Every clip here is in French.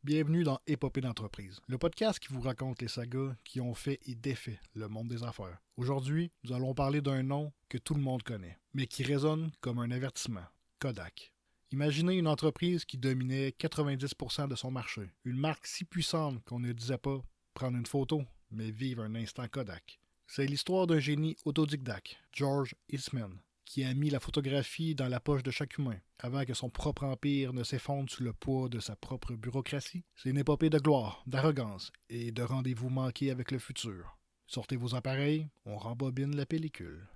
Bienvenue dans Épopée d'entreprise, le podcast qui vous raconte les sagas qui ont fait et défait le monde des affaires. Aujourd'hui, nous allons parler d'un nom que tout le monde connaît, mais qui résonne comme un avertissement. Kodak. Imaginez une entreprise qui dominait 90% de son marché. Une marque si puissante qu'on ne disait pas prendre une photo, mais vivre un instant Kodak. C'est l'histoire d'un génie autodidacte, George Eastman, qui a mis la photographie dans la poche de chaque humain, avant que son propre empire ne s'effondre sous le poids de sa propre bureaucratie. C'est une épopée de gloire, d'arrogance et de rendez-vous manqués avec le futur. Sortez vos appareils, on rembobine la pellicule.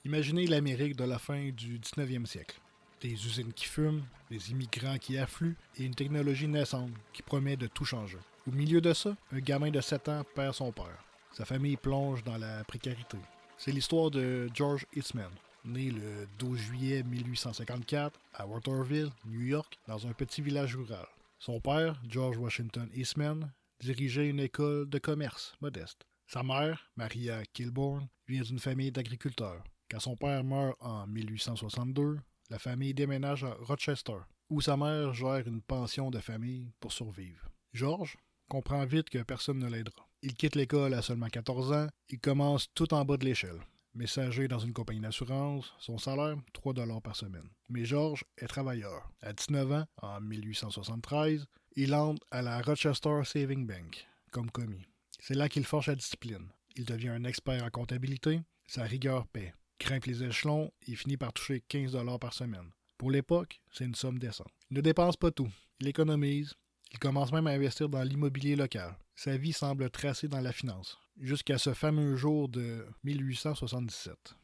Imaginez l'Amérique de la fin du 19e siècle. Des usines qui fument, des immigrants qui affluent et une technologie naissante qui promet de tout changer. Au milieu de ça, un gamin de 7 ans perd son père. Sa famille plonge dans la précarité. C'est l'histoire de George Eastman, né le 12 juillet 1854 à Waterville, New York, dans un petit village rural. Son père, George Washington Eastman, dirigeait une école de commerce modeste. Sa mère, Maria Kilbourne, vient d'une famille d'agriculteurs. Quand son père meurt en 1862, la famille déménage à Rochester, où sa mère gère une pension de famille pour survivre. George comprend vite que personne ne l'aidera. Il quitte l'école à seulement 14 ans, il commence tout en bas de l'échelle. Messager dans une compagnie d'assurance, son salaire, 3 $ par semaine. Mais George est travailleur. À 19 ans, en 1873, il entre à la Rochester Saving Bank, comme commis. C'est là qu'il forge sa discipline. Il devient un expert en comptabilité, sa rigueur paie. Grimpe les échelons et finit par toucher 15 $ par semaine. Pour l'époque, c'est une somme décente. Il ne dépense pas tout. Il économise. Il commence même à investir dans l'immobilier local. Sa vie semble tracée dans la finance, jusqu'à ce fameux jour de 1877.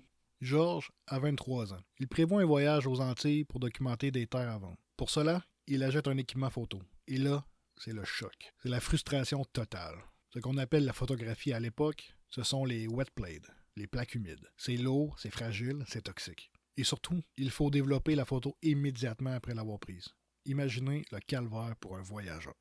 George a 23 ans. Il prévoit un voyage aux Antilles pour documenter des terres à vendre. Pour cela, il achète un équipement photo. Et là, c'est le choc. C'est la frustration totale. Ce qu'on appelle la photographie à l'époque, ce sont les wet plates. Les plaques humides. C'est lourd, c'est fragile, c'est toxique. Et surtout, il faut développer la photo immédiatement après l'avoir prise. Imaginez le calvaire pour un voyageur.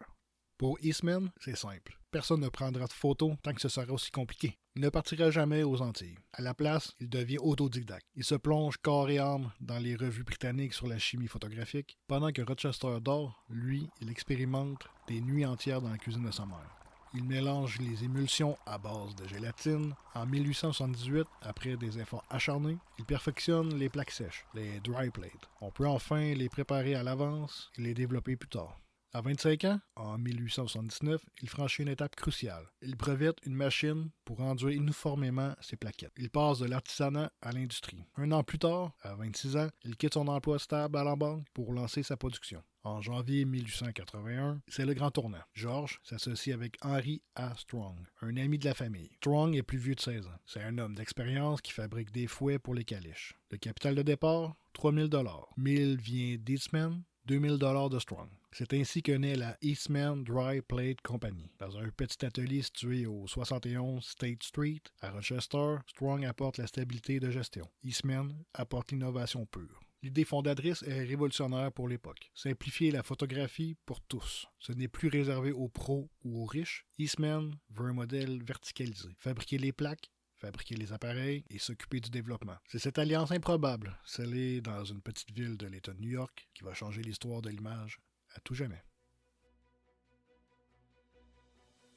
Pour Eastman, c'est simple. Personne ne prendra de photos tant que ce sera aussi compliqué. Il ne partira jamais aux Antilles. À la place, il devient autodidacte. Il se plonge corps et âme dans les revues britanniques sur la chimie photographique, pendant que Rochester dort, lui, il expérimente des nuits entières dans la cuisine de sa mère. Il mélange les émulsions à base de gélatine. En 1878, après des efforts acharnés, il perfectionne les plaques sèches, les dry plates. On peut enfin les préparer à l'avance et les développer plus tard. À 25 ans, en 1879, il franchit une étape cruciale. Il brevette une machine pour enduire uniformément ses plaquettes. Il passe de l'artisanat à l'industrie. Un an plus tard, à 26 ans, il quitte son emploi stable à la banque pour lancer sa production. En janvier 1881, c'est le grand tournant. George s'associe avec Henry A. Strong, un ami de la famille. Strong est plus vieux de 16 ans. C'est un homme d'expérience qui fabrique des fouets pour les caliches. Le capital de départ, 3 000 $. 1000 vient d'Eastman, 2 000 $ de Strong. C'est ainsi que naît la Eastman Dry Plate Company. Dans un petit atelier situé au 71 State Street, à Rochester, Strong apporte la stabilité de gestion. Eastman apporte l'innovation pure. L'idée fondatrice est révolutionnaire pour l'époque. Simplifier la photographie pour tous. Ce n'est plus réservé aux pros ou aux riches. Eastman veut un modèle verticalisé. Fabriquer les plaques, fabriquer les appareils et s'occuper du développement. C'est cette alliance improbable, scellée dans une petite ville de l'État de New York, qui va changer l'histoire de l'image à tout jamais.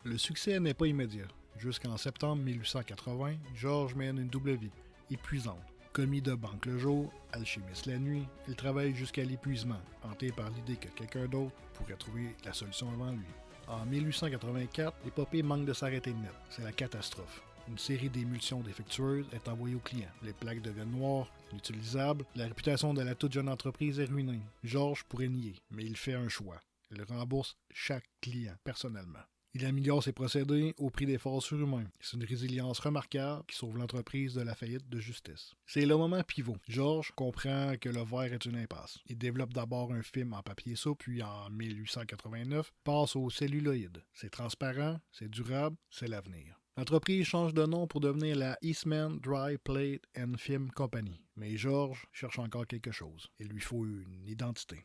Le succès n'est pas immédiat. Jusqu'en septembre 1880, George mène une double vie, épuisante. Commis de banque le jour, alchimiste la nuit, il travaille jusqu'à l'épuisement, hanté par l'idée que quelqu'un d'autre pourrait trouver la solution avant lui. En 1884, l'épopée manque de s'arrêter net. C'est la catastrophe. Une série d'émulsions défectueuses est envoyée aux clients. Les plaques deviennent noires, inutilisables. La réputation de la toute jeune entreprise est ruinée. George pourrait nier, mais il fait un choix. Il rembourse chaque client personnellement. Il améliore ses procédés au prix d'efforts surhumains. C'est une résilience remarquable qui sauve l'entreprise de la faillite de justice. C'est le moment pivot. George comprend que le verre est une impasse. Il développe d'abord un film en papier souple, puis en 1889, passe au celluloïd. C'est transparent, c'est durable, c'est l'avenir. L'entreprise change de nom pour devenir la Eastman Dry Plate and Film Company. Mais George cherche encore quelque chose. Il lui faut une identité.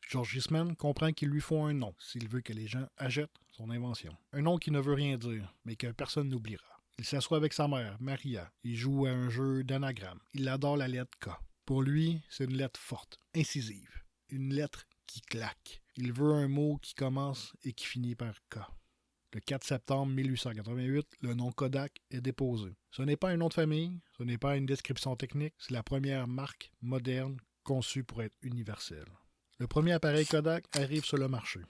George Eastman comprend qu'il lui faut un nom s'il veut que les gens achètent son invention. Un nom qui ne veut rien dire, mais que personne n'oubliera. Il s'assoit avec sa mère, Maria. Il joue à un jeu d'anagramme. Il adore la lettre K. Pour lui, c'est une lettre forte, incisive. Une lettre qui claque. Il veut un mot qui commence et qui finit par K. Le 4 septembre 1888, le nom Kodak est déposé. Ce n'est pas un nom de famille, ce n'est pas une description technique, c'est la première marque moderne conçue pour être universelle. Le premier appareil Kodak arrive sur le marché.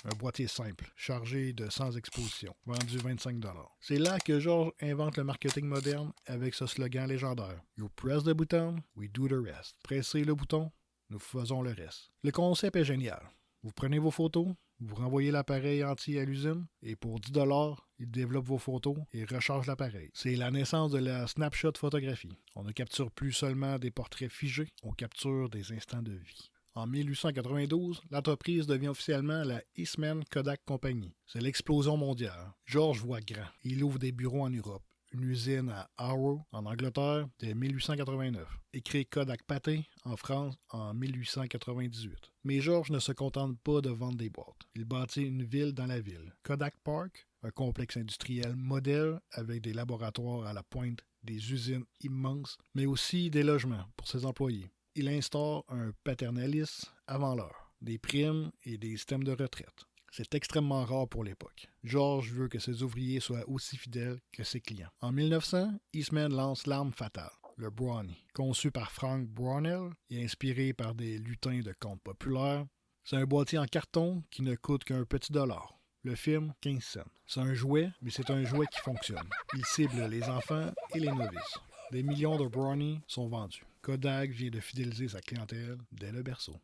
Un boîtier simple, chargé de 100 expositions, vendu 25 $. C'est là que George invente le marketing moderne avec ce slogan légendaire. You press the button, we do the rest. Pressez le bouton, nous faisons le reste. Le concept est génial. Vous prenez vos photos, vous renvoyez l'appareil entier à l'usine et pour 10 $, il développe vos photos et recharge l'appareil. C'est la naissance de la snapshot photographie. On ne capture plus seulement des portraits figés, on capture des instants de vie. En 1892, l'entreprise devient officiellement la Eastman Kodak Company. C'est l'explosion mondiale. George voit grand. Il ouvre des bureaux en Europe. Une usine à Harrow, en Angleterre, dès 1889, et crée Kodak Pathé en France en 1898. Mais George ne se contente pas de vendre des boîtes. Il bâtit une ville dans la ville, Kodak Park, un complexe industriel modèle avec des laboratoires à la pointe, des usines immenses, mais aussi des logements pour ses employés. Il instaure un paternalisme avant l'heure, des primes et des systèmes de retraite. C'est extrêmement rare pour l'époque. George veut que ses ouvriers soient aussi fidèles que ses clients. En 1900, Eastman lance l'arme fatale, le Brownie. Conçu par Frank Brownell et inspiré par des lutins de contes populaires, c'est un boîtier en carton qui ne coûte qu'un petit dollar. Le film, 15 cents. C'est un jouet, mais c'est un jouet qui fonctionne. Il cible les enfants et les novices. Des millions de Brownies sont vendus. Kodak vient de fidéliser sa clientèle dès le berceau.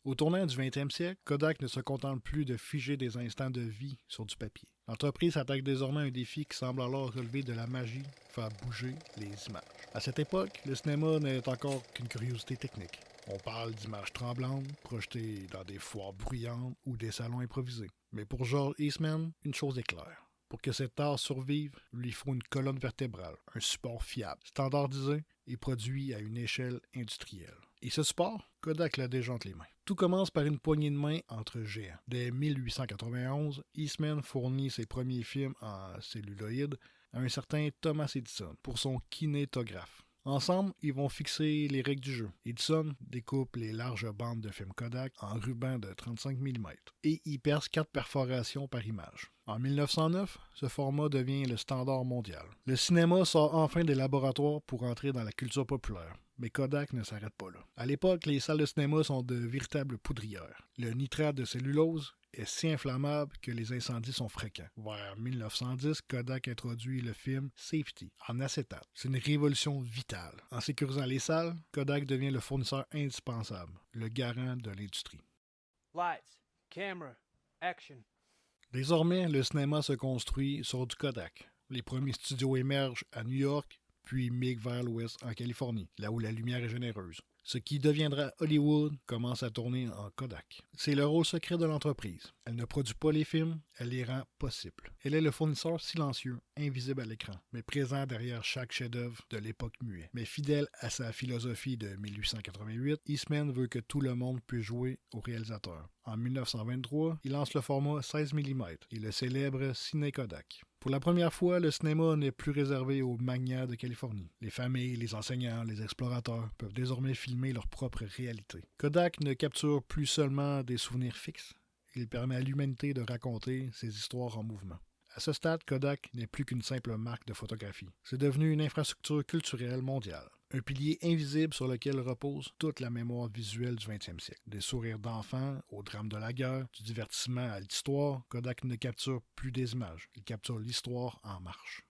Au tournant du 20e siècle, Kodak ne se contente plus de figer des instants de vie sur du papier. L'entreprise s'attaque désormais à un défi qui semble alors relever de la magie, faire bouger les images. À cette époque, le cinéma n'est encore qu'une curiosité technique. On parle d'images tremblantes, projetées dans des foires bruyantes ou des salons improvisés. Mais pour George Eastman, une chose est claire. Pour que cet art survive, il lui faut une colonne vertébrale, un support fiable, standardisé et produit à une échelle industrielle. Et ce support, Kodak l'a déjà entre les mains. Tout commence par une poignée de main entre géants. Dès 1891, Eastman fournit ses premiers films en celluloïd à un certain Thomas Edison pour son kinétographe. Ensemble, ils vont fixer les règles du jeu. Edison découpe les larges bandes de film Kodak en rubans de 35 mm et y perce 4 perforations par image. En 1909, ce format devient le standard mondial. Le cinéma sort enfin des laboratoires pour entrer dans la culture populaire. Mais Kodak ne s'arrête pas là. À l'époque, les salles de cinéma sont de véritables poudrières. Le nitrate de cellulose est si inflammable que les incendies sont fréquents. Vers 1910, Kodak introduit le film Safety en acétate. C'est une révolution vitale. En sécurisant les salles, Kodak devient le fournisseur indispensable, le garant de l'industrie. Lights, camera, action. Désormais, le cinéma se construit sur du Kodak. Les premiers studios émergent à New York, puis migrent vers l'ouest en Californie, là où la lumière est généreuse. Ce qui deviendra Hollywood commence à tourner en Kodak. C'est le rôle secret de l'entreprise. Elle ne produit pas les films, elle les rend possibles. Elle est le fournisseur silencieux, invisible à l'écran, mais présent derrière chaque chef-d'œuvre de l'époque muette. Mais fidèle à sa philosophie de 1888, Eastman veut que tout le monde puisse jouer au réalisateur. En 1923, il lance le format 16 mm et le célèbre Ciné Kodak. Pour la première fois, le cinéma n'est plus réservé aux magnats de Californie. Les familles, les enseignants, les explorateurs peuvent désormais filmer leur propre réalité. Kodak ne capture plus seulement des souvenirs fixes, il permet à l'humanité de raconter ses histoires en mouvement. À ce stade, Kodak n'est plus qu'une simple marque de photographie. C'est devenu une infrastructure culturelle mondiale. Un pilier invisible sur lequel repose toute la mémoire visuelle du 20e siècle. Des sourires d'enfants au drame de la guerre, du divertissement à l'histoire, Kodak ne capture plus des images, il capture l'histoire en marche.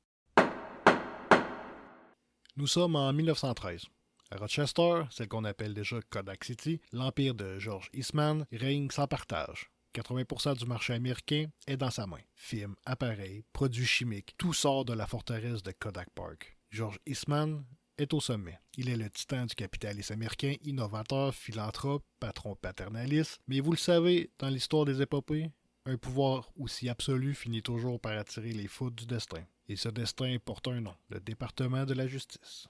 Nous sommes en 1913. À Rochester, celle qu'on appelle déjà Kodak City, l'empire de George Eastman règne sans partage. 80% du marché américain est dans sa main. Films, appareils, produits chimiques, tout sort de la forteresse de Kodak Park. George Eastman est au sommet. Il est le titan du capitalisme américain, innovateur, philanthrope, patron paternaliste. Mais vous le savez, dans l'histoire des épopées, un pouvoir aussi absolu finit toujours par attirer les foudres du destin. Et ce destin porte un nom, le département de la justice.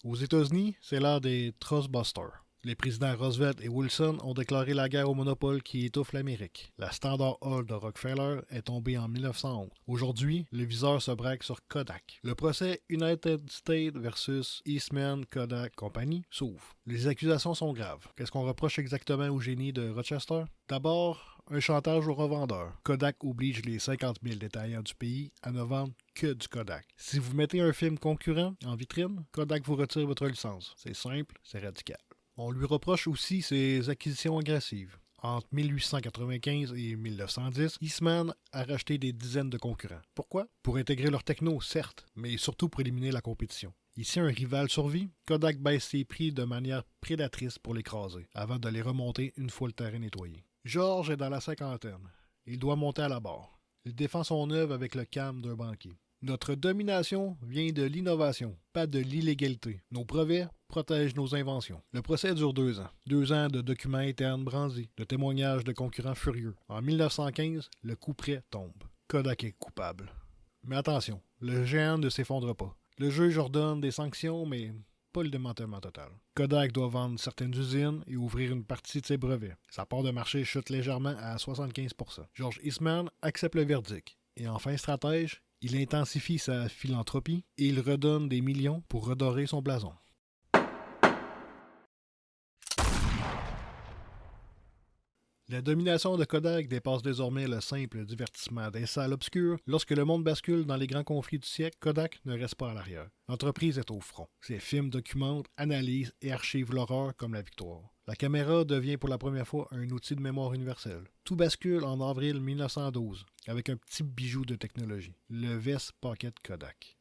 Aux États-Unis, c'est l'ère des Trustbusters. Les présidents Roosevelt et Wilson ont déclaré la guerre au monopole qui étouffe l'Amérique. La Standard Oil de Rockefeller est tombée en 1911. Aujourd'hui, le viseur se braque sur Kodak. Le procès United States versus Eastman Kodak Company s'ouvre. Les accusations sont graves. Qu'est-ce qu'on reproche exactement au génie de Rochester? D'abord, un chantage aux revendeurs. Kodak oblige les 50 000 détaillants du pays à ne vendre que du Kodak. Si vous mettez un film concurrent en vitrine, Kodak vous retire votre licence. C'est simple, c'est radical. On lui reproche aussi ses acquisitions agressives. Entre 1895 et 1910, Eastman a racheté des dizaines de concurrents. Pourquoi? Pour intégrer leur techno, certes, mais surtout pour éliminer la compétition. Ici, un rival survit, Kodak baisse ses prix de manière prédatrice pour l'écraser, avant de les remonter une fois le terrain nettoyé. George est dans la cinquantaine. Il doit monter à la barre. Il défend son œuvre avec le calme d'un banquier. Notre domination vient de l'innovation, pas de l'illégalité. Nos brevets protègent nos inventions. Le procès dure 2 ans. 2 ans de documents internes brandis, de témoignages de concurrents furieux. En 1915, le coup près tombe. Kodak est coupable. Mais attention, le géant ne s'effondre pas. Le juge ordonne des sanctions, mais pas le démantèlement total. Kodak doit vendre certaines usines et ouvrir une partie de ses brevets. Sa part de marché chute légèrement à 75%. George Eastman accepte le verdict. Et en fin stratège, il intensifie sa philanthropie et il redonne des millions pour redorer son blason. La domination de Kodak dépasse désormais le simple divertissement des salles obscures. Lorsque le monde bascule dans les grands conflits du siècle, Kodak ne reste pas à l'arrière. L'entreprise est au front. Ses films documentent, analysent et archivent l'horreur comme la victoire. La caméra devient pour la première fois un outil de mémoire universelle. Tout bascule en avril 1912 avec un petit bijou de technologie, le Vest Pocket Kodak.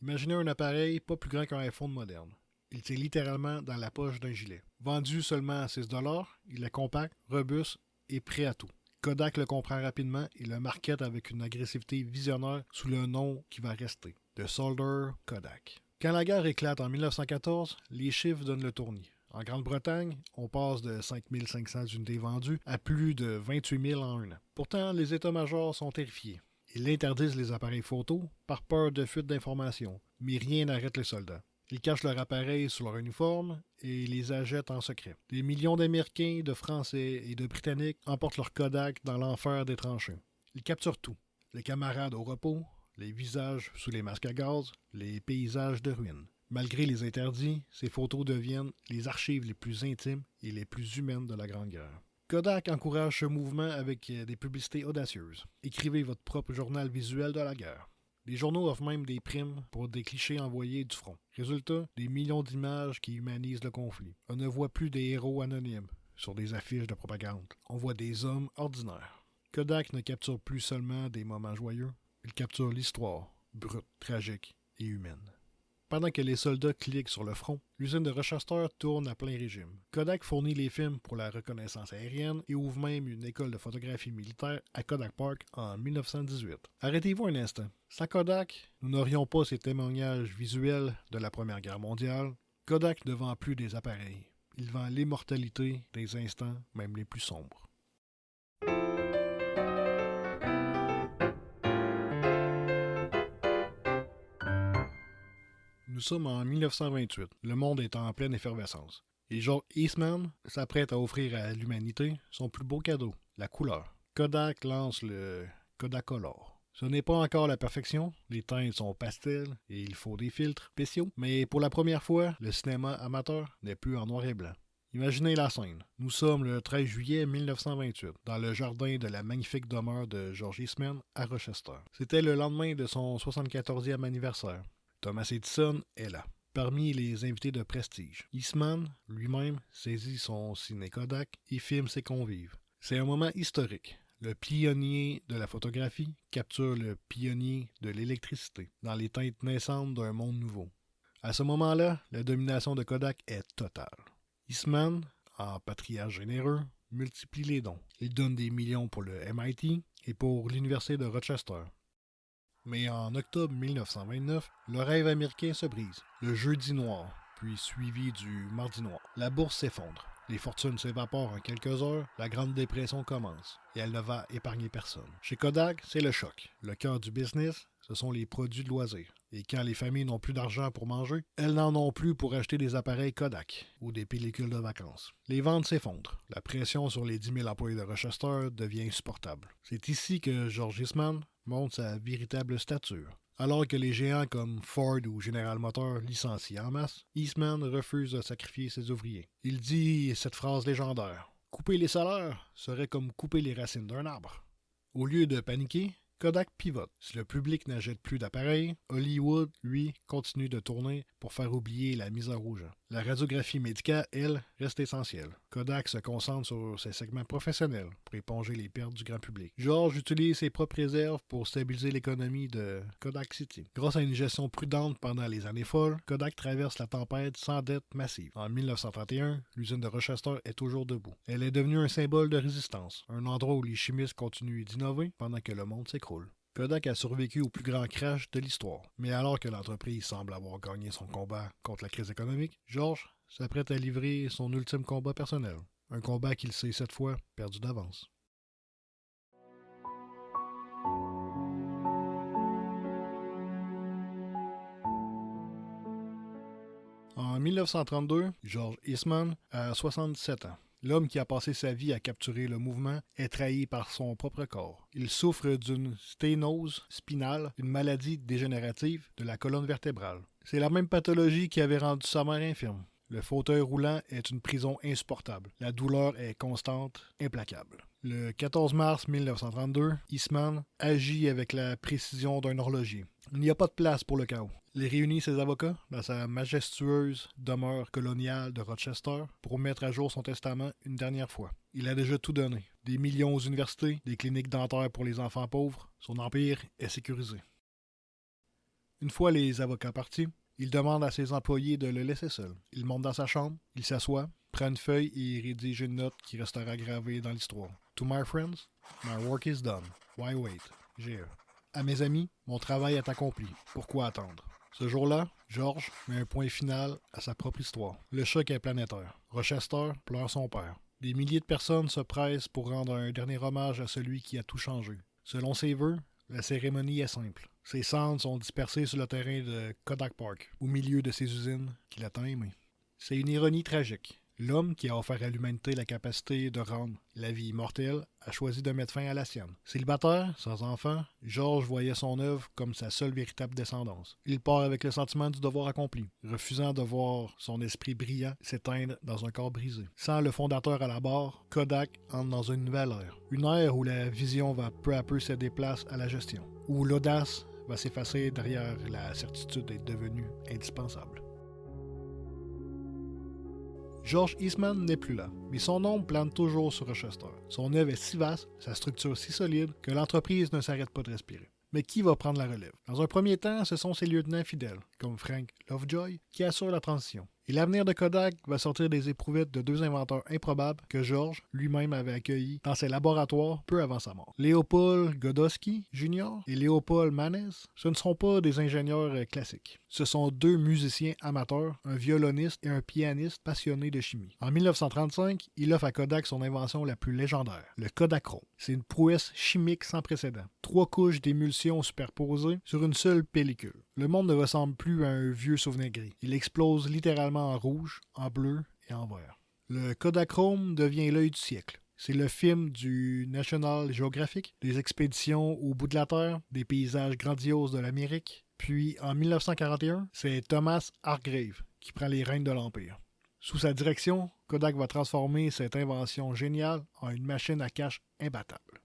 Imaginez un appareil pas plus grand qu'un iPhone moderne. Il tient littéralement dans la poche d'un gilet. Vendu seulement à 6$, il est compact, robuste et prêt à tout. Kodak le comprend rapidement et le market avec une agressivité visionnaire sous le nom qui va rester, The Soldier Kodak. Quand la guerre éclate en 1914, les chiffres donnent le tournis. En Grande-Bretagne, on passe de 5 500 unités vendues à plus de 28 000 en un an. Pourtant, les états-majors sont terrifiés. Ils interdisent les appareils photo par peur de fuite d'informations, mais rien n'arrête les soldats. Ils cachent leur appareil sous leur uniforme et les achètent en secret. Des millions d'Américains, de Français et de Britanniques emportent leur Kodak dans l'enfer des tranchées. Ils capturent tout. Les camarades au repos, les visages sous les masques à gaz, les paysages de ruines. Malgré les interdits, ces photos deviennent les archives les plus intimes et les plus humaines de la Grande Guerre. Kodak encourage ce mouvement avec des publicités audacieuses. Écrivez votre propre journal visuel de la guerre. Les journaux offrent même des primes pour des clichés envoyés du front. Résultat, des millions d'images qui humanisent le conflit. On ne voit plus des héros anonymes sur des affiches de propagande. On voit des hommes ordinaires. Kodak ne capture plus seulement des moments joyeux, il capture l'histoire, brute, tragique et humaine. Pendant que les soldats cliquent sur le front, l'usine de Rochester tourne à plein régime. Kodak fournit les films pour la reconnaissance aérienne et ouvre même une école de photographie militaire à Kodak Park en 1918. Arrêtez-vous un instant. Sans Kodak, nous n'aurions pas ces témoignages visuels de la Première Guerre mondiale. Kodak ne vend plus des appareils. Il vend l'immortalité des instants, même les plus sombres. Nous sommes en 1928. Le monde est en pleine effervescence. Et George Eastman s'apprête à offrir à l'humanité son plus beau cadeau, la couleur. Kodak lance le Kodacolor. Ce n'est pas encore la perfection, les teintes sont pastel et il faut des filtres spéciaux, mais pour la première fois, le cinéma amateur n'est plus en noir et blanc. Imaginez la scène. Nous sommes le 13 juillet 1928, dans le jardin de la magnifique demeure de George Eastman à Rochester. C'était le lendemain de son 74e anniversaire. Thomas Edison est là, parmi les invités de prestige. Eastman, lui-même, saisit son ciné Kodak et filme ses convives. C'est un moment historique. Le pionnier de la photographie capture le pionnier de l'électricité, dans les teintes naissantes d'un monde nouveau. À ce moment-là, la domination de Kodak est totale. Eastman, en patriarche généreux, multiplie les dons. Il donne des millions pour le MIT et pour l'Université de Rochester. Mais en octobre 1929, le rêve américain se brise. Le jeudi noir, puis suivi du mardi noir. La bourse s'effondre. Les fortunes s'évaporent en quelques heures, la Grande Dépression commence, et elle ne va épargner personne. Chez Kodak, c'est le choc. Le cœur du business, ce sont les produits de loisirs. Et quand les familles n'ont plus d'argent pour manger, elles n'en ont plus pour acheter des appareils Kodak ou des pellicules de vacances. Les ventes s'effondrent. La pression sur les 10 000 employés de Rochester devient insupportable. C'est ici que George Eastman montre sa véritable stature. Alors que les géants comme Ford ou General Motors licencient en masse, Eastman refuse de sacrifier ses ouvriers. Il dit cette phrase légendaire: « Couper les salaires serait comme couper les racines d'un arbre. » Au lieu de paniquer, Kodak pivote. Si le public n'achète plus d'appareils, Hollywood, lui, continue de tourner pour faire oublier la misère aux gens. La radiographie médicale, elle, reste essentielle. Kodak se concentre sur ses segments professionnels pour éponger les pertes du grand public. George utilise ses propres réserves pour stabiliser l'économie de Kodak City. Grâce à une gestion prudente pendant les années folles, Kodak traverse la tempête sans dette massive. En 1931, l'usine de Rochester est toujours debout. Elle est devenue un symbole de résistance, un endroit où les chimistes continuent d'innover pendant que le monde s'écroule. Kodak a survécu au plus grand crash de l'histoire. Mais alors que l'entreprise semble avoir gagné son combat contre la crise économique, George s'apprête à livrer son ultime combat personnel. Un combat qu'il sait cette fois perdu d'avance. En 1932, George Eastman a 77 ans. L'homme qui a passé sa vie à capturer le mouvement est trahi par son propre corps. Il souffre d'une sténose spinale, une maladie dégénérative de la colonne vertébrale. C'est la même pathologie qui avait rendu sa mère infirme. Le fauteuil roulant est une prison insupportable. La douleur est constante, implacable. Le 14 mars 1932, Eastman agit avec la précision d'un horloger. Il n'y a pas de place pour le chaos. Il réunit ses avocats dans sa majestueuse demeure coloniale de Rochester pour mettre à jour son testament une dernière fois. Il a déjà tout donné. Des millions aux universités, des cliniques dentaires pour les enfants pauvres. Son empire est sécurisé. Une fois les avocats partis, il demande à ses employés de le laisser seul. Il monte dans sa chambre, il s'assoit, prend une feuille et rédige une note qui restera gravée dans l'histoire. To my friends, my work is done. Why wait? GE. À mes amis, mon travail est accompli. Pourquoi attendre? Ce jour-là, George met un point final à sa propre histoire. Le choc est planétaire. Rochester pleure son père. Des milliers de personnes se pressent pour rendre un dernier hommage à celui qui a tout changé. Selon ses vœux, la cérémonie est simple. Ses cendres sont dispersées sur le terrain de Kodak Park, au milieu de ses usines qu'il a tant aimées. C'est une ironie tragique. L'homme qui a offert à l'humanité la capacité de rendre la vie immortelle a choisi de mettre fin à la sienne. Célibataire, sans enfant, George voyait son œuvre comme sa seule véritable descendance. Il part avec le sentiment du devoir accompli, refusant de voir son esprit brillant s'éteindre dans un corps brisé. Sans le fondateur à la barre, Kodak entre dans une nouvelle ère. Une ère où la vision va peu à peu céder place à la gestion, où l'audace va s'effacer derrière la certitude d'être devenue indispensable. George Eastman n'est plus là, mais son ombre plane toujours sur Rochester. Son œuvre est si vaste, sa structure si solide, que l'entreprise ne s'arrête pas de respirer. Mais qui va prendre la relève? Dans un premier temps, ce sont ses lieutenants fidèles, comme Frank Lovejoy, qui assurent la transition. Et l'avenir de Kodak va sortir des éprouvettes de deux inventeurs improbables que George lui-même avait accueillis dans ses laboratoires peu avant sa mort. Léopold Godowski Jr. et Léopold Manes, ce ne sont pas des ingénieurs classiques. Ce sont deux musiciens amateurs, un violoniste et un pianiste passionnés de chimie. En 1935, il offre à Kodak son invention la plus légendaire, le Kodachrome. C'est une prouesse chimique sans précédent. 3 couches d'émulsion superposées sur une seule pellicule. Le monde ne ressemble plus à un vieux souvenir gris. Il explose littéralement en rouge, en bleu et en vert. Le Kodachrome devient l'œil du siècle. C'est le film du National Geographic, des expéditions au bout de la Terre, des paysages grandioses de l'Amérique. Puis, en 1941, c'est Thomas Hargrave qui prend les rênes de l'Empire. Sous sa direction, Kodak va transformer cette invention géniale en une machine à cache imbattable.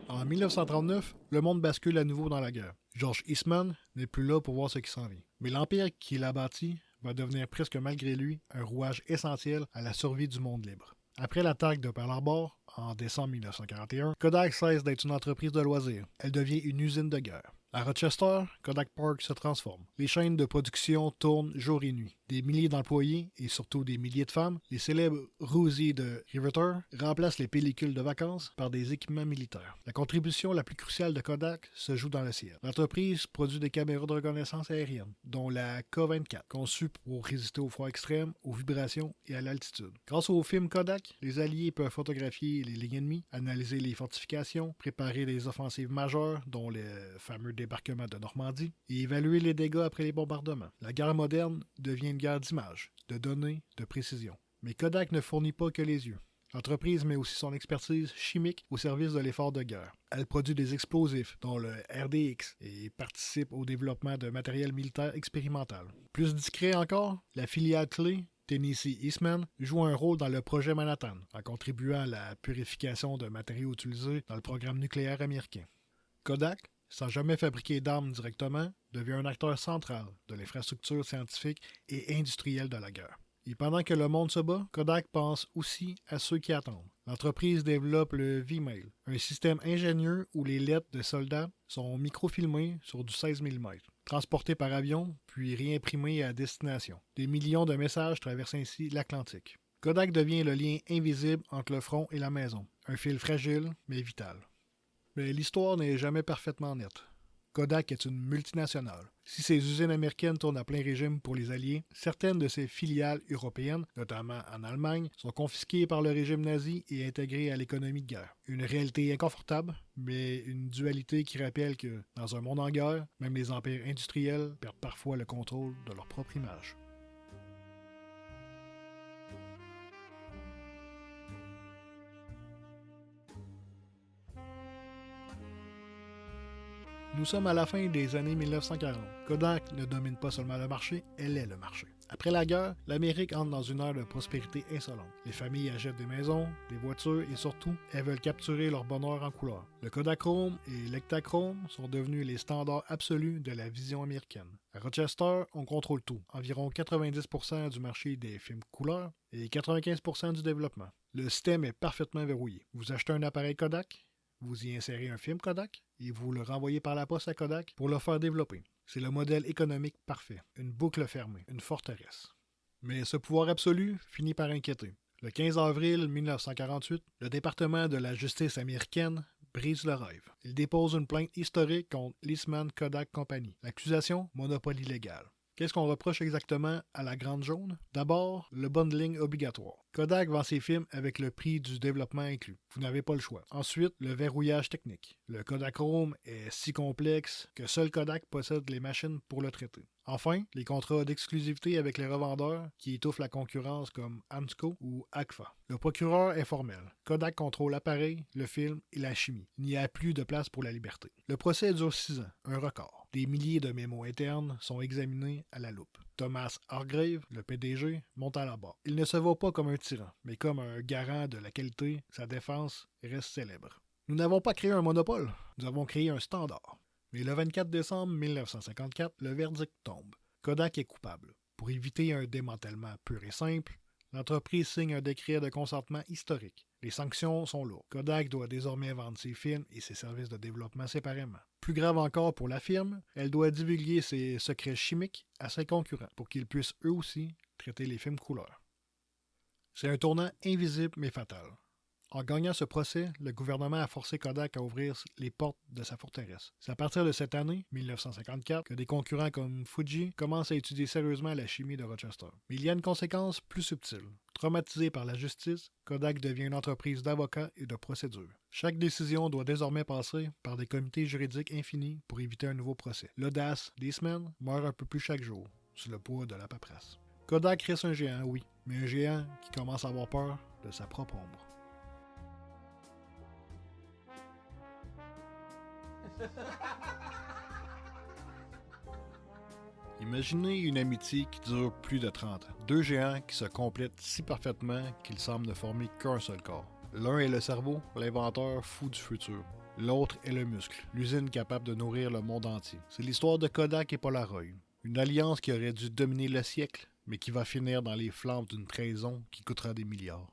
En 1939, le monde bascule à nouveau dans la guerre. George Eastman n'est plus là pour voir ce qui s'en vient. Mais l'empire qu'il a bâti va devenir presque malgré lui un rouage essentiel à la survie du monde libre. Après l'attaque de Pearl Harbor, en décembre 1941, Kodak cesse d'être une entreprise de loisirs. Elle devient une usine de guerre. À Rochester, Kodak Park se transforme. Les chaînes de production tournent jour et nuit. Des milliers d'employés et surtout des milliers de femmes, les célèbres Rosie de Riveter remplacent les pellicules de vacances par des équipements militaires. La contribution la plus cruciale de Kodak se joue dans le ciel. L'entreprise produit des caméras de reconnaissance aérienne, dont la K24, conçue pour résister au froid extrême, aux vibrations et à l'altitude. Grâce au film Kodak, les Alliés peuvent photographier les lignes ennemies, analyser les fortifications, préparer des offensives majeures, dont le fameux débarquement de Normandie, et évaluer les dégâts après les bombardements. La guerre moderne devient une guerre d'images, de données, de précision. Mais Kodak ne fournit pas que les yeux. L'entreprise met aussi son expertise chimique au service de l'effort de guerre. Elle produit des explosifs, dont le RDX, et participe au développement de matériel militaire expérimental. Plus discret encore, la filiale clé, Tennessee Eastman, joue un rôle dans le projet Manhattan, en contribuant à la purification de matériaux utilisés dans le programme nucléaire américain. Kodak, sans jamais fabriquer d'armes directement, devient un acteur central de l'infrastructure scientifique et industrielle de la guerre. Et pendant que le monde se bat, Kodak pense aussi à ceux qui attendent. L'entreprise développe le V-Mail, un système ingénieux où les lettres de soldats sont microfilmées sur du 16 mm, transportées par avion, puis réimprimées à destination. Des millions de messages traversent ainsi l'Atlantique. Kodak devient le lien invisible entre le front et la maison, un fil fragile mais vital. Mais l'histoire n'est jamais parfaitement nette. Kodak est une multinationale. Si ses usines américaines tournent à plein régime pour les Alliés, certaines de ses filiales européennes, notamment en Allemagne, sont confisquées par le régime nazi et intégrées à l'économie de guerre. Une réalité inconfortable, mais une dualité qui rappelle que, dans un monde en guerre, même les empires industriels perdent parfois le contrôle de leur propre image. Nous sommes à la fin des années 1940. Kodak ne domine pas seulement le marché, elle est le marché. Après la guerre, l'Amérique entre dans une ère de prospérité insolente. Les familles achètent des maisons, des voitures et surtout, elles veulent capturer leur bonheur en couleur. Le Kodachrome et l'Ektachrome sont devenus les standards absolus de la vision américaine. À Rochester, on contrôle tout, environ 90% du marché des films couleur et 95% du développement. Le système est parfaitement verrouillé. Vous achetez un appareil Kodak, vous y insérez un film Kodak et vous le renvoyez par la poste à Kodak pour le faire développer. C'est le modèle économique parfait, une boucle fermée, une forteresse. Mais ce pouvoir absolu finit par inquiéter. Le 15 avril 1948, le département de la justice américaine brise le rêve. Il dépose une plainte historique contre l'Eastman Kodak Company. L'accusation, monopole illégal. Qu'est-ce qu'on reproche exactement à la Grande Jaune? D'abord, le bundling obligatoire. Kodak vend ses films avec le prix du développement inclus. Vous n'avez pas le choix. Ensuite, le verrouillage technique. Le Kodachrome est si complexe que seul Kodak possède les machines pour le traiter. Enfin, les contrats d'exclusivité avec les revendeurs qui étouffent la concurrence comme Amsco ou Agfa. Le procureur est formel. Kodak contrôle l'appareil, le film et la chimie. Il n'y a plus de place pour la liberté. Le procès dure 6 ans, un record. Des milliers de mémos internes sont examinés à la loupe. Thomas Hargrave, le PDG, monte à la barre. Il ne se voit pas comme un tyran, mais comme un garant de la qualité. Sa défense reste célèbre. Nous n'avons pas créé un monopole, nous avons créé un standard. Mais le 24 décembre 1954, le verdict tombe. Kodak est coupable. Pour éviter un démantèlement pur et simple, l'entreprise signe un décret de consentement historique. Les sanctions sont lourdes. Kodak doit désormais vendre ses films et ses services de développement séparément. Plus grave encore pour la firme, elle doit divulguer ses secrets chimiques à ses concurrents pour qu'ils puissent eux aussi traiter les films couleur. C'est un tournant invisible mais fatal. En gagnant ce procès, le gouvernement a forcé Kodak à ouvrir les portes de sa forteresse. C'est à partir de cette année, 1954, que des concurrents comme Fuji commencent à étudier sérieusement la chimie de Rochester. Mais il y a une conséquence plus subtile. Traumatisé par la justice, Kodak devient une entreprise d'avocats et de procédures. Chaque décision doit désormais passer par des comités juridiques infinis pour éviter un nouveau procès. L'audace d'Eastman meurt un peu plus chaque jour, sous le poids de la paperasse. Kodak reste un géant, oui, mais un géant qui commence à avoir peur de sa propre ombre. Imaginez une amitié qui dure plus de 30 ans. Deux géants qui se complètent si parfaitement qu'ils semblent ne former qu'un seul corps. L'un est le cerveau, l'inventeur fou du futur. L'autre est le muscle, l'usine capable de nourrir le monde entier. C'est l'histoire de Kodak et Polaroid. Une alliance qui aurait dû dominer le siècle, mais qui va finir dans les flammes d'une trahison qui coûtera des milliards.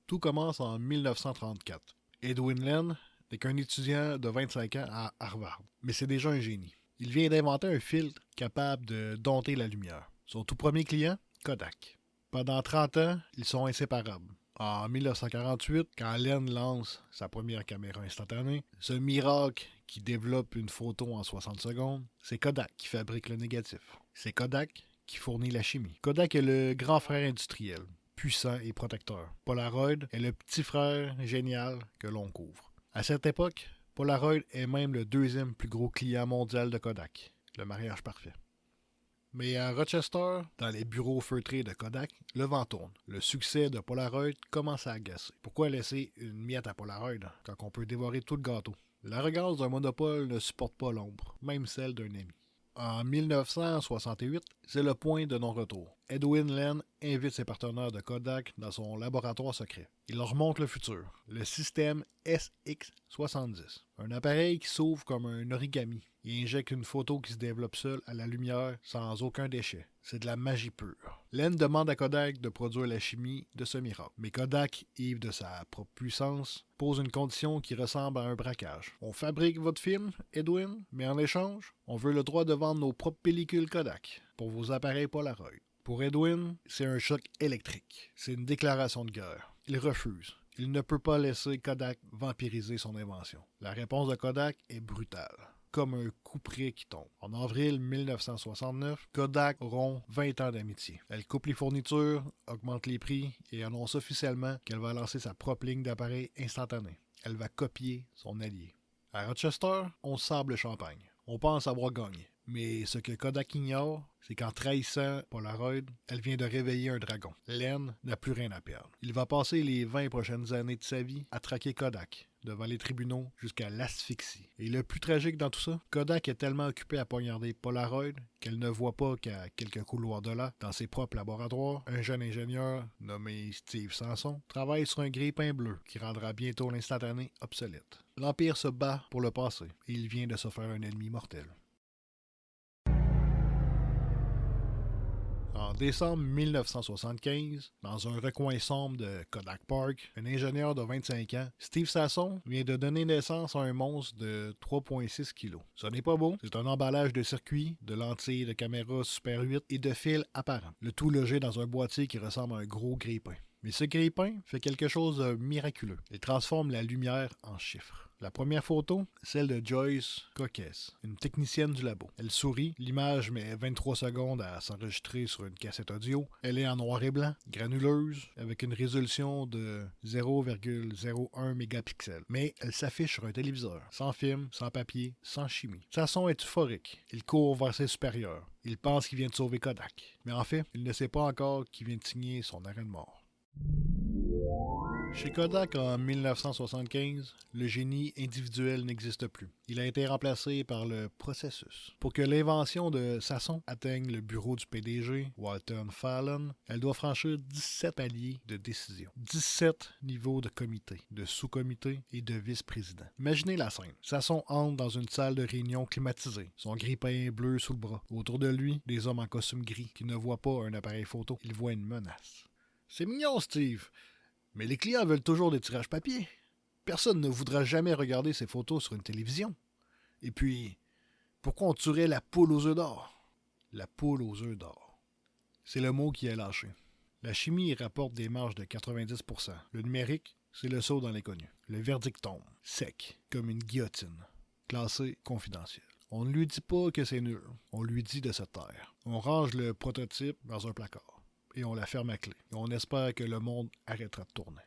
Tout commence en 1934. Edwin Len, n'est qu'un étudiant de 25 ans à Harvard. Mais c'est déjà un génie. Il vient d'inventer un filtre capable de dompter la lumière. Son tout premier client, Kodak. Pendant 30 ans, ils sont inséparables. En 1948, quand Len lance sa première caméra instantanée, ce miracle qui développe une photo en 60 secondes, c'est Kodak qui fabrique le négatif. C'est Kodak qui fournit la chimie. Kodak est le grand frère industriel, puissant et protecteur. Polaroid est le petit frère génial que l'on couvre. À cette époque, Polaroid est même le deuxième plus gros client mondial de Kodak. Le mariage parfait. Mais à Rochester, dans les bureaux feutrés de Kodak, le vent tourne. Le succès de Polaroid commence à agacer. Pourquoi laisser une miette à Polaroid quand on peut dévorer tout le gâteau? L'arrogance d'un monopole ne supporte pas l'ombre, même celle d'un ami. En 1968, c'est le point de non-retour. Edwin Len invite ses partenaires de Kodak dans son laboratoire secret. Il leur montre le futur, le système SX70, un appareil qui s'ouvre comme un origami. Il injecte une photo qui se développe seule à la lumière sans aucun déchet. C'est de la magie pure. Len demande à Kodak de produire la chimie de ce miracle. Mais Kodak, ivre de sa propre puissance, pose une condition qui ressemble à un braquage. On fabrique votre film, Edwin, mais en échange, on veut le droit de vendre nos propres pellicules Kodak pour vos appareils Polaroid. Pour Edwin, c'est un choc électrique. C'est une déclaration de guerre. Il refuse. Il ne peut pas laisser Kodak vampiriser son invention. La réponse de Kodak est brutale, comme un couperet qui tombe. En avril 1969, Kodak rompt 20 ans d'amitié. Elle coupe les fournitures, augmente les prix et annonce officiellement qu'elle va lancer sa propre ligne d'appareils instantanés. Elle va copier son allié. À Rochester, on sable le champagne. On pense avoir gagné. Mais ce que Kodak ignore, c'est qu'en trahissant Polaroid, elle vient de réveiller un dragon. Len n'a plus rien à perdre. Il va passer les 20 prochaines années de sa vie à traquer Kodak, devant les tribunaux jusqu'à l'asphyxie. Et le plus tragique dans tout ça, Kodak est tellement occupé à poignarder Polaroid qu'elle ne voit pas qu'à quelques couloirs de là, dans ses propres laboratoires, un jeune ingénieur nommé Steve Sanson travaille sur un grille-pain bleu qui rendra bientôt l'instantané obsolète. L'Empire se bat pour le passé et il vient de se faire un ennemi mortel. En décembre 1975, dans un recoin sombre de Kodak Park, un ingénieur de 25 ans, Steve Sasson, vient de donner naissance à un monstre de 3,6 kg. Ce n'est pas beau, c'est un emballage de circuits, de lentilles de caméra Super 8 et de fils apparents. Le tout logé dans un boîtier qui ressemble à un gros grille-pain. Mais ce grille-pain fait quelque chose de miraculeux. Il transforme la lumière en chiffres. La première photo, celle de Joyce Coquès, une technicienne du labo. Elle sourit, l'image met 23 secondes à s'enregistrer sur une cassette audio. Elle est en noir et blanc, granuleuse, avec une résolution de 0,01 mégapixels. Mais elle s'affiche sur un téléviseur, sans film, sans papier, sans chimie. Sasson est euphorique. Il court vers ses supérieurs. Il pense qu'il vient de sauver Kodak. Mais en fait, il ne sait pas encore qu'il vient de signer son arrêt de mort. Chez Kodak, en 1975, le génie individuel n'existe plus. Il a été remplacé par le processus. Pour que l'invention de Sasson atteigne le bureau du PDG, Walter Fallon, elle doit franchir 17 paliers de décision. 17 niveaux de comité, de sous-comité et de vice-président. Imaginez la scène. Sasson entre dans une salle de réunion climatisée, son grille-pain bleu sous le bras. Autour de lui, des hommes en costume gris qui ne voient pas un appareil photo, ils voient une menace. « C'est mignon, Steve! Mais les clients veulent toujours des tirages papier. Personne ne voudra jamais regarder ces photos sur une télévision. Et puis, pourquoi on tuerait la poule aux œufs d'or? La poule aux œufs d'or. C'est le mot qui est lâché. La chimie rapporte des marges de 90%. Le numérique, c'est le saut dans l'inconnu. Le verdict tombe, sec, comme une guillotine. Classé confidentiel. On ne lui dit pas que c'est nul. On lui dit de se taire. On range le prototype dans un placard. Et on la ferme à clé. Et on espère que le monde arrêtera de tourner.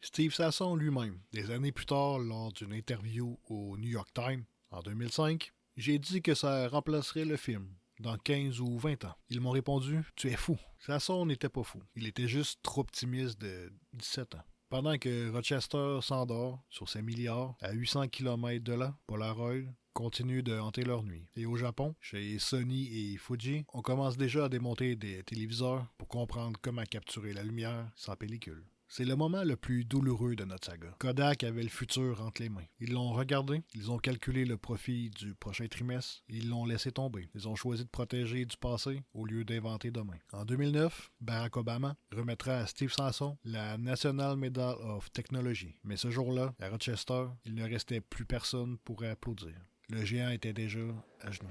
Steve Sasson lui-même, des années plus tard, lors d'une interview au New York Times, en 2005, j'ai dit que ça remplacerait le film, dans 15 ou 20 ans. Ils m'ont répondu « Tu es fou ». Sasson n'était pas fou. Il était juste trop optimiste de 17 ans. Pendant que Rochester s'endort sur ses milliards, à 800 km de là, Polaroid continuent de hanter leur nuit. Et au Japon, chez Sony et Fuji, on commence déjà à démonter des téléviseurs pour comprendre comment capturer la lumière sans pellicule. C'est le moment le plus douloureux de notre saga. Kodak avait le futur entre les mains. Ils l'ont regardé, ils ont calculé le profit du prochain trimestre, ils l'ont laissé tomber. Ils ont choisi de protéger du passé au lieu d'inventer demain. En 2009, Barack Obama remettra à Steve Sanson la National Medal of Technology. Mais ce jour-là, à Rochester, il ne restait plus personne pour applaudir. Le géant était déjà à genoux.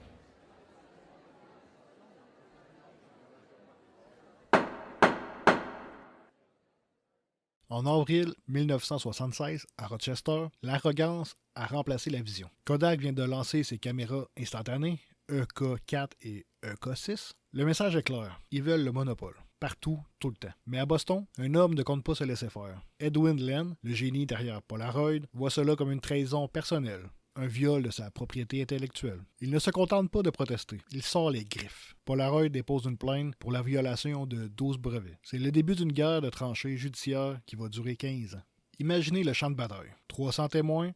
En avril 1976, à Rochester, l'arrogance a remplacé la vision. Kodak vient de lancer ses caméras instantanées, EK4 et EK6. Le message est clair, ils veulent le monopole. Partout, tout le temps. Mais à Boston, un homme ne compte pas se laisser faire. Edwin Len, le génie derrière Polaroid, voit cela comme une trahison personnelle. Un viol de sa propriété intellectuelle. Il ne se contente pas de protester. Il sort les griffes. Polaroid dépose une plainte pour la violation de 12 brevets. C'est le début d'une guerre de tranchées judiciaires qui va durer 15 ans. Imaginez le champ de bataille. 300 témoins,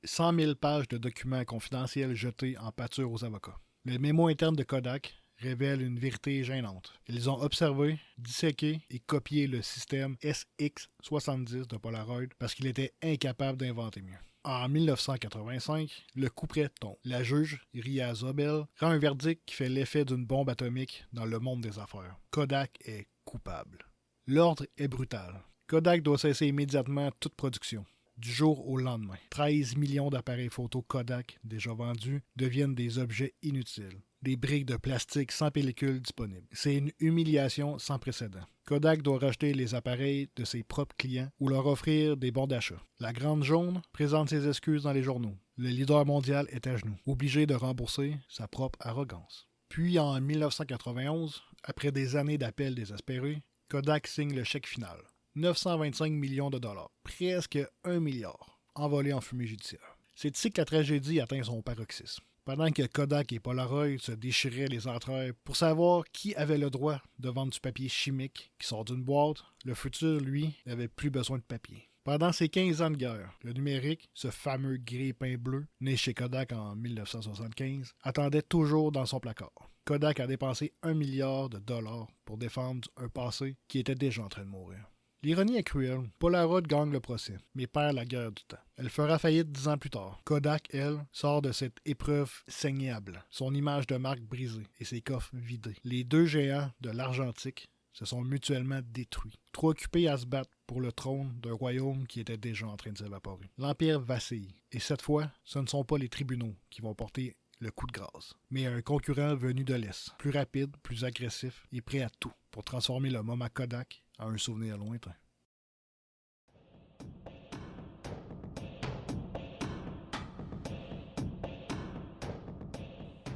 100 000 pages de documents confidentiels jetés en pâture aux avocats. Le mémo interne de Kodak révèle une vérité gênante. Ils ont observé, disséqué et copié le système SX70 de Polaroid parce qu'il était incapable d'inventer mieux. En 1985, le coup près tombe. La juge, Ria Zobel, rend un verdict qui fait l'effet d'une bombe atomique dans le monde des affaires. Kodak est coupable. L'ordre est brutal. Kodak doit cesser immédiatement toute production. Du jour au lendemain, 13 millions d'appareils photo Kodak déjà vendus deviennent des objets inutiles. Des briques de plastique sans pellicule disponibles. C'est une humiliation sans précédent. Kodak doit racheter les appareils de ses propres clients ou leur offrir des bons d'achat. La Grande Jaune présente ses excuses dans les journaux. Le leader mondial est à genoux, obligé de rembourser sa propre arrogance. Puis en 1991, après des années d'appels désespérés, Kodak signe le chèque final. 925 millions de dollars, presque 1 milliard, envolé en fumée judiciaire. C'est ici que la tragédie atteint son paroxysme. Pendant que Kodak et Polaroid se déchiraient les entrailles pour savoir qui avait le droit de vendre du papier chimique qui sort d'une boîte, le futur, lui, n'avait plus besoin de papier. Pendant ces 15 ans de guerre, le numérique, ce fameux grille-pain bleu, né chez Kodak en 1975, attendait toujours dans son placard. Kodak a dépensé 1 milliard de dollars pour défendre un passé qui était déjà en train de mourir. L'ironie est cruelle. Polaroid gagne le procès, mais perd la guerre du temps. Elle fera faillite 10 ans plus tard. Kodak, elle, sort de cette épreuve saignable, son image de marque brisée et ses coffres vidés. Les deux géants de l'argentique se sont mutuellement détruits, trop occupés à se battre pour le trône d'un royaume qui était déjà en train de s'évaporer. L'Empire vacille, et cette fois, ce ne sont pas les tribunaux qui vont porter le coup de grâce, mais un concurrent venu de l'Est, plus rapide, plus agressif et prêt à tout pour transformer le moment Kodak en un souvenir lointain.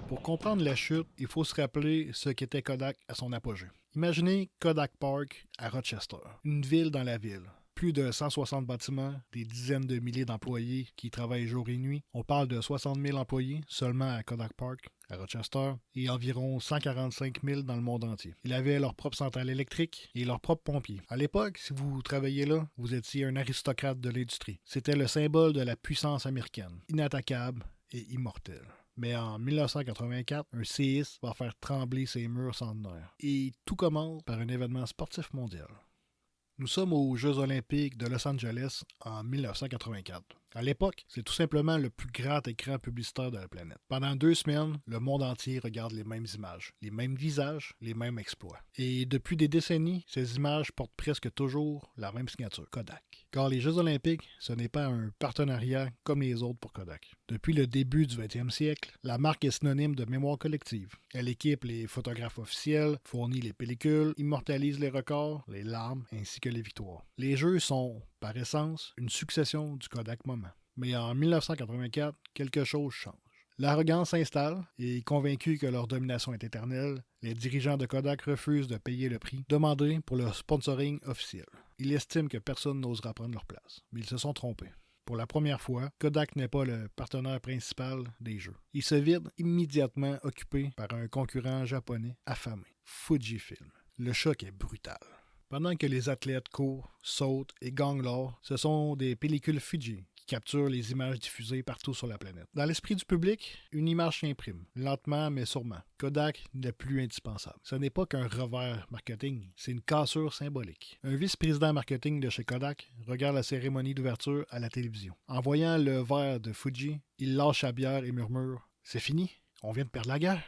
Pour comprendre la chute, il faut se rappeler ce qu'était Kodak à son apogée. Imaginez Kodak Park à Rochester, une ville dans la ville. Plus de 160 bâtiments, des dizaines de milliers d'employés qui travaillent jour et nuit. On parle de 60 000 employés seulement à Kodak Park, à Rochester, et environ 145 000 dans le monde entier. Ils avaient leur propre centrale électrique et leurs propres pompiers. À l'époque, si vous travailliez là, vous étiez un aristocrate de l'industrie. C'était le symbole de la puissance américaine, inattaquable et immortel. Mais en 1984, un séisme va faire trembler ces murs centenaires. Et tout commence par un événement sportif mondial. Nous sommes aux Jeux olympiques de Los Angeles en 1984. À l'époque, c'est tout simplement le plus grand écran publicitaire de la planète. Pendant 2 semaines, le monde entier regarde les mêmes images, les mêmes visages, les mêmes exploits. Et depuis des décennies, ces images portent presque toujours la même signature, Kodak. Car les Jeux olympiques, ce n'est pas un partenariat comme les autres pour Kodak. Depuis le début du 20e siècle, la marque est synonyme de mémoire collective. Elle équipe les photographes officiels, fournit les pellicules, immortalise les records, les larmes ainsi que les victoires. Les Jeux sont, par essence, une succession du Kodak moment. Mais en 1984, quelque chose change. L'arrogance s'installe et, convaincus que leur domination est éternelle, les dirigeants de Kodak refusent de payer le prix demandé pour le sponsoring officiel. Ils estiment que personne n'osera prendre leur place. Mais ils se sont trompés. Pour la première fois, Kodak n'est pas le partenaire principal des Jeux. Il se vide immédiatement occupé par un concurrent japonais affamé, Fujifilm. Le choc est brutal. Pendant que les athlètes courent, sautent et gagnent l'or, ce sont des pellicules Fuji capture les images diffusées partout sur la planète. Dans l'esprit du public, une image s'imprime, lentement mais sûrement. Kodak n'est plus indispensable. Ce n'est pas qu'un revers marketing, c'est une cassure symbolique. Un vice-président marketing de chez Kodak regarde la cérémonie d'ouverture à la télévision. En voyant le verre de Fuji, il lâche sa bière et murmure « C'est fini, on vient de perdre la guerre ».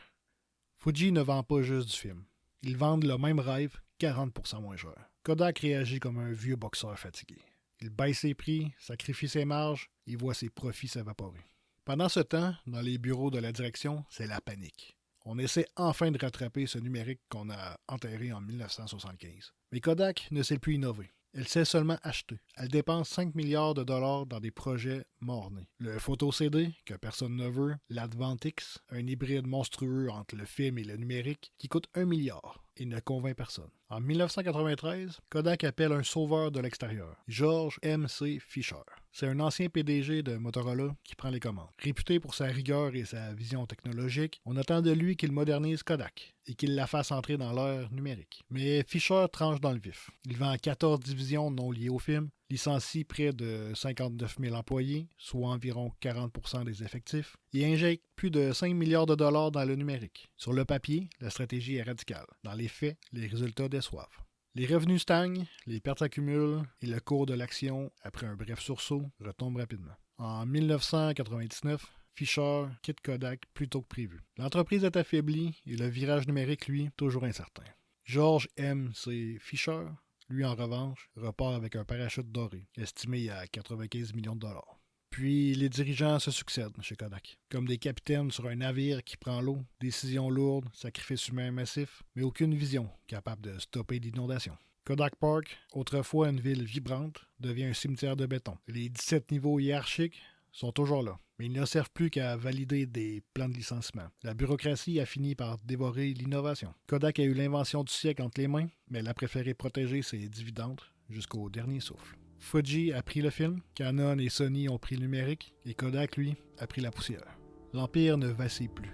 Fuji ne vend pas juste du film. Ils vendent le même rêve 40% moins cher. Kodak réagit comme un vieux boxeur fatigué. Il baisse ses prix, sacrifie ses marges et voit ses profits s'évaporer. Pendant ce temps, dans les bureaux de la direction, c'est la panique. On essaie enfin de rattraper ce numérique qu'on a enterré en 1975. Mais Kodak ne sait plus innover. Elle sait seulement acheter. Elle dépense 5 milliards de dollars dans des projets mornés. Le photo-CD, que personne ne veut, l'Advantix, un hybride monstrueux entre le film et le numérique, qui coûte 1 milliard et ne convainc personne. En 1993, Kodak appelle un sauveur de l'extérieur, George M.C. Fisher. C'est un ancien PDG de Motorola qui prend les commandes. Réputé pour sa rigueur et sa vision technologique, on attend de lui qu'il modernise Kodak et qu'il la fasse entrer dans l'ère numérique. Mais Fisher tranche dans le vif. Il vend 14 divisions non liées au film, licencie près de 59 000 employés, soit environ 40% des effectifs, et injecte plus de 5 milliards de dollars dans le numérique. Sur le papier, la stratégie est radicale. Dans les faits, les résultats déçoivent. Les revenus stagnent, les pertes s'accumulent et le cours de l'action, après un bref sursaut, retombe rapidement. En 1999, Fisher quitte Kodak plus tôt que prévu. L'entreprise est affaiblie et le virage numérique, lui, toujours incertain. George M.C. Fisher, lui, en revanche, repart avec un parachute doré, estimé à 95 millions de dollars. Puis les dirigeants se succèdent chez Kodak, comme des capitaines sur un navire qui prend l'eau, décisions lourdes, sacrifices humains massifs, mais aucune vision capable de stopper l'inondation. Kodak Park, autrefois une ville vibrante, devient un cimetière de béton. Les 17 niveaux hiérarchiques sont toujours là, mais ils ne servent plus qu'à valider des plans de licenciement. La bureaucratie a fini par dévorer l'innovation. Kodak a eu l'invention du siècle entre les mains, mais elle a préféré protéger ses dividendes jusqu'au dernier souffle. Fuji a pris le film, Canon et Sony ont pris le numérique, et Kodak, lui, a pris la poussière. L'Empire ne vacille plus.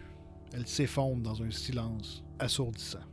Elle s'effondre dans un silence assourdissant.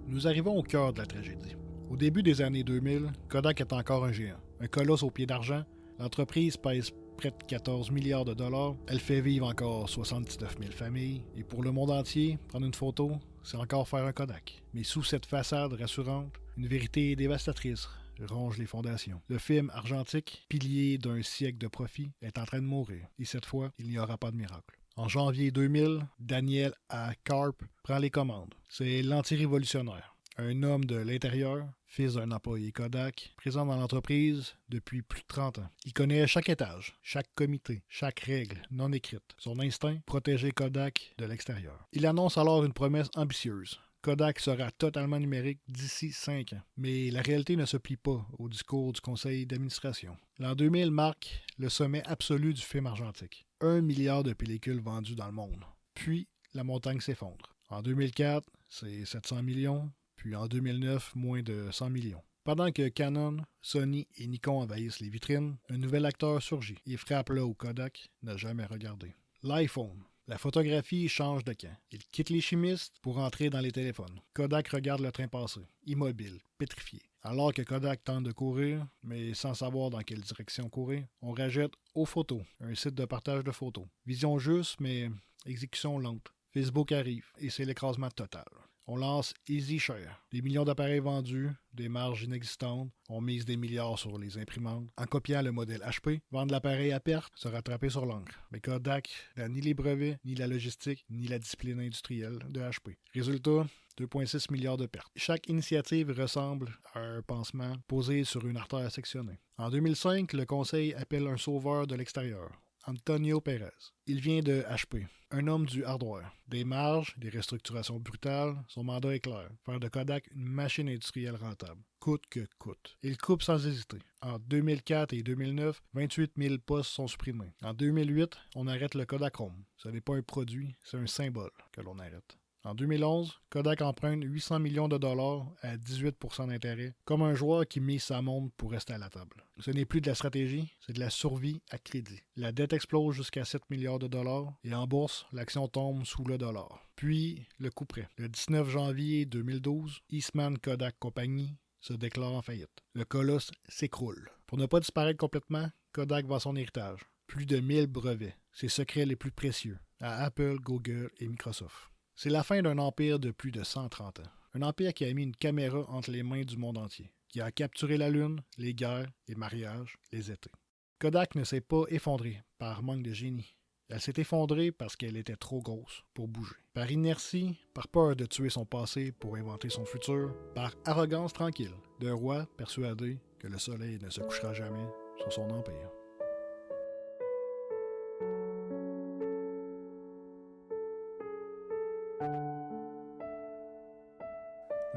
Nous arrivons au cœur de la tragédie. Au début des années 2000, Kodak est encore un géant. Un colosse aux pieds d'argent, l'entreprise pèse près de 14 milliards de dollars, elle fait vivre encore 79 000 familles, et pour le monde entier, prendre une photo, c'est encore faire un Kodak. Mais sous cette façade rassurante, une vérité dévastatrice ronge les fondations. Le film argentique, pilier d'un siècle de profit, est en train de mourir, et cette fois, il n'y aura pas de miracle. En janvier 2000, Daniel A. Karp prend les commandes. C'est l'anti-révolutionnaire. Un homme de l'intérieur, fils d'un employé Kodak, présent dans l'entreprise depuis plus de 30 ans. Il connaît chaque étage, chaque comité, chaque règle non écrite. Son instinct, protéger Kodak de l'extérieur. Il annonce alors une promesse ambitieuse. Kodak sera totalement numérique d'ici 5 ans. Mais la réalité ne se plie pas au discours du conseil d'administration. L'an 2000 marque le sommet absolu du film argentique. 1 milliard de pellicules vendues dans le monde. Puis, la montagne s'effondre. En 2004, c'est 700 millions. Puis en 2009, moins de 100 millions. Pendant que Canon, Sony et Nikon envahissent les vitrines, un nouvel acteur surgit et frappe là où Kodak n'a jamais regardé. L'iPhone. La photographie change de camp. Il quitte les chimistes pour entrer dans les téléphones. Kodak regarde le train passer, immobile, pétrifié. Alors que Kodak tente de courir, mais sans savoir dans quelle direction courir, on rajette Aux Photos, un site de partage de photos. Vision juste, mais exécution lente. Facebook arrive et c'est l'écrasement total. On lance Easy Share. Des millions d'appareils vendus, des marges inexistantes, on mise des milliards sur les imprimantes. En copiant le modèle HP, vendre l'appareil à perte, se rattraper sur l'encre. Mais Kodak n'a ni les brevets, ni la logistique, ni la discipline industrielle de HP. Résultat, 2,6 milliards de pertes. Chaque initiative ressemble à un pansement posé sur une artère sectionnée. En 2005, le conseil appelle un sauveur de l'extérieur. Antonio Pérez. Il vient de HP, un homme du hardware. Des marges, des restructurations brutales, son mandat est clair. Faire de Kodak une machine industrielle rentable. Coûte que coûte. Il coupe sans hésiter. En 2004 et 2009, 28 000 postes sont supprimés. En 2008, on arrête le Kodachrome. Ce n'est pas un produit, c'est un symbole que l'on arrête. En 2011, Kodak emprunte 800 millions de dollars à 18% d'intérêt, comme un joueur qui mise sa montre pour rester à la table. Ce n'est plus de la stratégie, c'est de la survie à crédit. La dette explose jusqu'à 7 milliards de dollars et en bourse, l'action tombe sous le dollar. Puis, le coup près. Le 19 janvier 2012, Eastman Kodak Company se déclare en faillite. Le colosse s'écroule. Pour ne pas disparaître complètement, Kodak vend son héritage. Plus de 1000 brevets, ses secrets les plus précieux, à Apple, Google et Microsoft. C'est la fin d'un empire de plus de 130 ans. Un empire qui a mis une caméra entre les mains du monde entier, qui a capturé la Lune, les guerres, les mariages, les étés. Kodak ne s'est pas effondrée par manque de génie. Elle s'est effondrée parce qu'elle était trop grosse pour bouger. Par inertie, par peur de tuer son passé pour inventer son futur, par arrogance tranquille d'un roi persuadé que le soleil ne se couchera jamais sur son empire.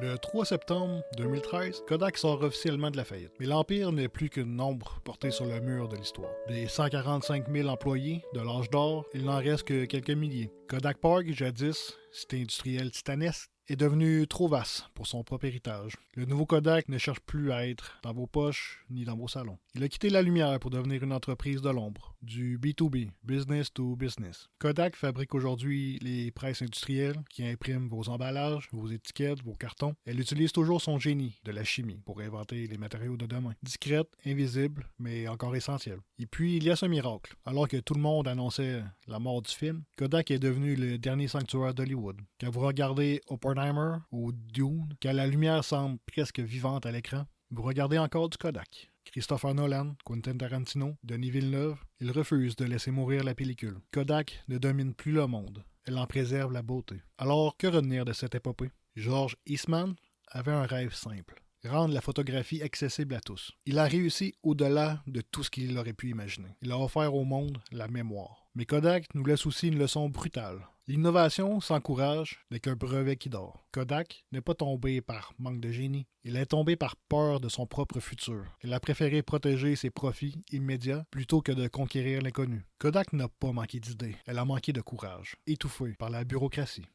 Le 3 septembre 2013, Kodak sort officiellement de la faillite. Mais l'Empire n'est plus qu'une ombre portée sur le mur de l'histoire. Des 145 000 employés de l'âge d'or, il n'en reste que quelques milliers. Kodak Park, jadis cité industrielle titanesque, est devenu trop vaste pour son propre héritage. Le nouveau Kodak ne cherche plus à être dans vos poches ni dans vos salons. Il a quitté la lumière pour devenir une entreprise de l'ombre, du B2B, business to business. Kodak fabrique aujourd'hui les presses industrielles qui impriment vos emballages, vos étiquettes, vos cartons. Elle utilise toujours son génie de la chimie pour inventer les matériaux de demain. Discrète, invisible, mais encore essentielle. Et puis, il y a ce miracle. Alors que tout le monde annonçait la mort du film, Kodak est devenu le dernier sanctuaire d'Hollywood. Quand vous regardez Oppenheimer ou Dune, quand la lumière semble presque vivante à l'écran, vous regardez encore du Kodak. Christopher Nolan, Quentin Tarantino, Denis Villeneuve, ils refusent de laisser mourir la pellicule. Kodak ne domine plus le monde, elle en préserve la beauté. Alors, que retenir de cette épopée? George Eastman avait un rêve simple. Rendre la photographie accessible à tous. Il a réussi au-delà de tout ce qu'il aurait pu imaginer. Il a offert au monde la mémoire. Mais Kodak nous laisse aussi une leçon brutale. L'innovation sans courage n'est qu'un brevet qui dort. Kodak n'est pas tombé par manque de génie. Il est tombé par peur de son propre futur. Il a préféré protéger ses profits immédiats plutôt que de conquérir l'inconnu. Kodak n'a pas manqué d'idées. Elle a manqué de courage, étouffée par la bureaucratie.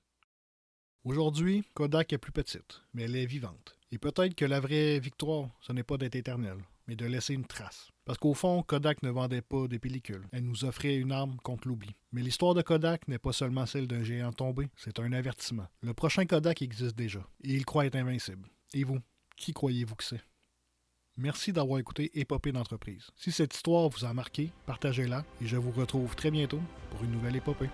Aujourd'hui, Kodak est plus petite, mais elle est vivante. Et peut-être que la vraie victoire, ce n'est pas d'être éternel, mais de laisser une trace. Parce qu'au fond, Kodak ne vendait pas des pellicules. Elle nous offrait une arme contre l'oubli. Mais l'histoire de Kodak n'est pas seulement celle d'un géant tombé, c'est un avertissement. Le prochain Kodak existe déjà, et il croit être invincible. Et vous, qui croyez-vous que c'est? Merci d'avoir écouté Épopée d'entreprise. Si cette histoire vous a marqué, partagez-la, et je vous retrouve très bientôt pour une nouvelle épopée.